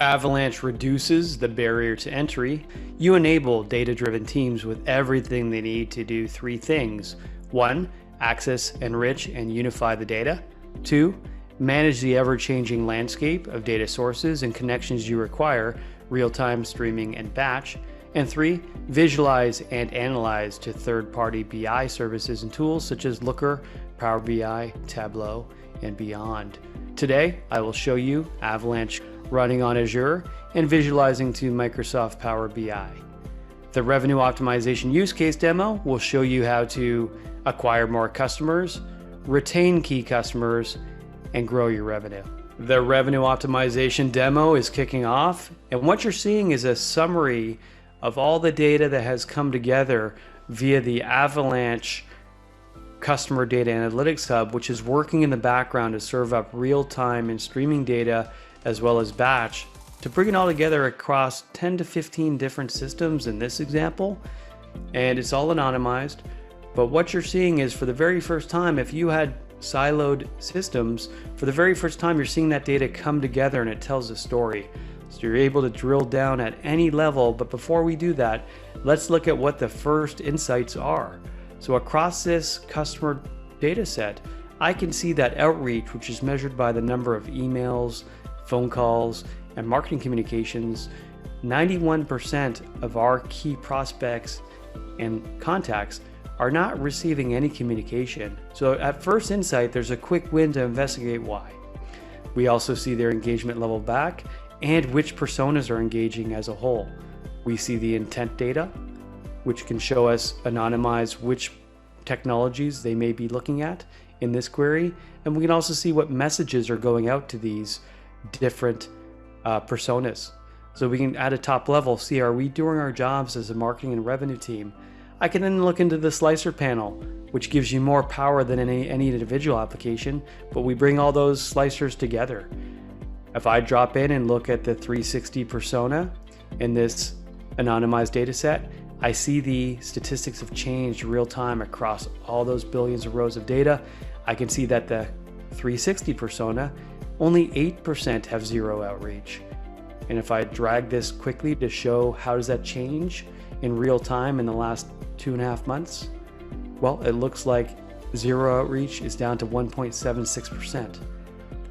Avalanche reduces the barrier to entry. You enable data-driven teams with everything they need to do three things. 1. Access, enrich, and unify the data. 2. Manage the ever-changing landscape of data sources and connections you require, real-time, streaming, and batch. And 3. Visualize and analyze to third-party BI services and tools such as Looker, Power BI, Tableau, and beyond. Today, I will show you Avalanche running on Azure and visualizing to Microsoft Power BI. The revenue optimization use case demo will show you how to acquire more customers, retain key customers, and grow your revenue. The revenue optimization demo is kicking off, and what you're seeing is a summary of all the data that has come together via the Avalanche Customer Data Analytics Hub, which is working in the background to serve up real-time and streaming data as well as batch to bring it all together across 10 to 15 different systems in this example. And it's all anonymized. But what you're seeing is, for the very first time, if you had siloed systems, for the very first time you're seeing that data come together and it tells a story. So you're able to drill down at any level. But before we do that, let's look at what the first insights are. So across this customer data set, I can see that outreach, which is measured by the number of emails, phone calls, and marketing communications. 91% of our key prospects and contacts are not receiving any communication. So at first insight, there's a quick win to investigate why. We also see their engagement level back and which personas are engaging as a whole. We see the intent data, which can show us anonymize which technologies they may be looking at in this query. And we can also see what messages are going out to these different personas. So we can, at a top level, see, are we doing our jobs as a marketing and revenue team? I can then look into the slicer panel, which gives you more power than any individual application, but we bring all those slicers together. If I drop in and look at the 360 persona in this anonymized data set, I see the statistics have changed real time across all those billions of rows of data. I can see that the 360 persona, only 8% have zero outreach. And if I drag this quickly to show how does that change in real time in the last 2.5 months, well, it looks like zero outreach is down to 1.76%.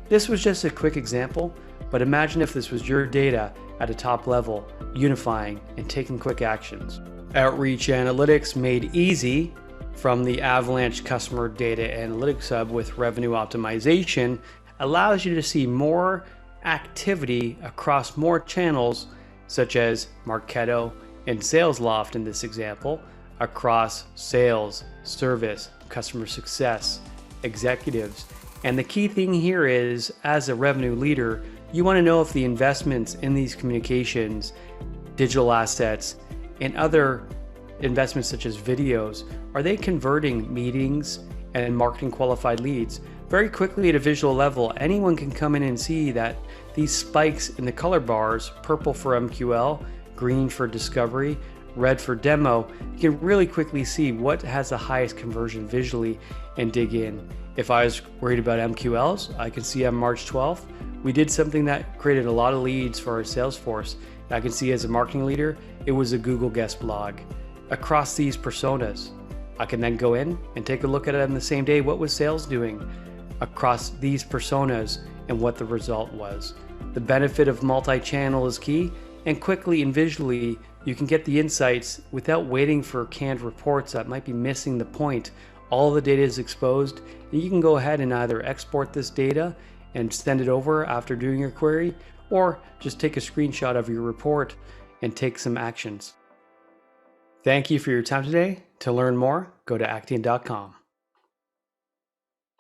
This was just a quick example, but imagine if this was your data at a top level, unifying and taking quick actions. Outreach analytics made easy from the Avalanche Customer Data Analytics Hub with revenue optimization allows you to see more activity across more channels, such as Marketo and SalesLoft in this example, across sales, service, customer success, executives. And the key thing here is, as a revenue leader, you want to know if the investments in these communications, digital assets, and other investments such as videos, are they converting meetings and marketing qualified leads? Very quickly at a visual level, anyone can come in and see that these spikes in the color bars, purple for MQL, green for discovery, red for demo, you can really quickly see what has the highest conversion visually and dig in. If I was worried about MQLs, I can see on March 12th, we did something that created a lot of leads for our sales force. I can see as a marketing leader, it was a Google guest blog. Across these personas, I can then go in and take a look at it on the same day. What was sales doing across these personas and what the result was? The benefit of multi-channel is key, and quickly and visually, you can get the insights without waiting for canned reports that might be missing the point. All the data is exposed, and you can go ahead and either export this data and send it over after doing your query, or just take a screenshot of your report and take some actions. Thank you for your time today. To learn more, go to Actian.com.